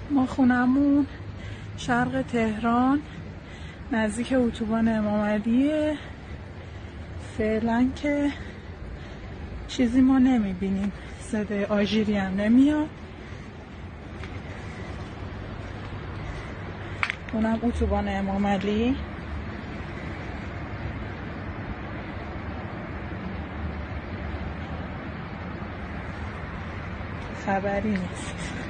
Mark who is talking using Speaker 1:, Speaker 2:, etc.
Speaker 1: ما خونمون شرق تهران نزدیک اتوبان امام علیه. فعلا که چیزی ما نمیبینیم، صدای آژیری هم نمیاد. اونم اتوبان امام علی. خبری نیست.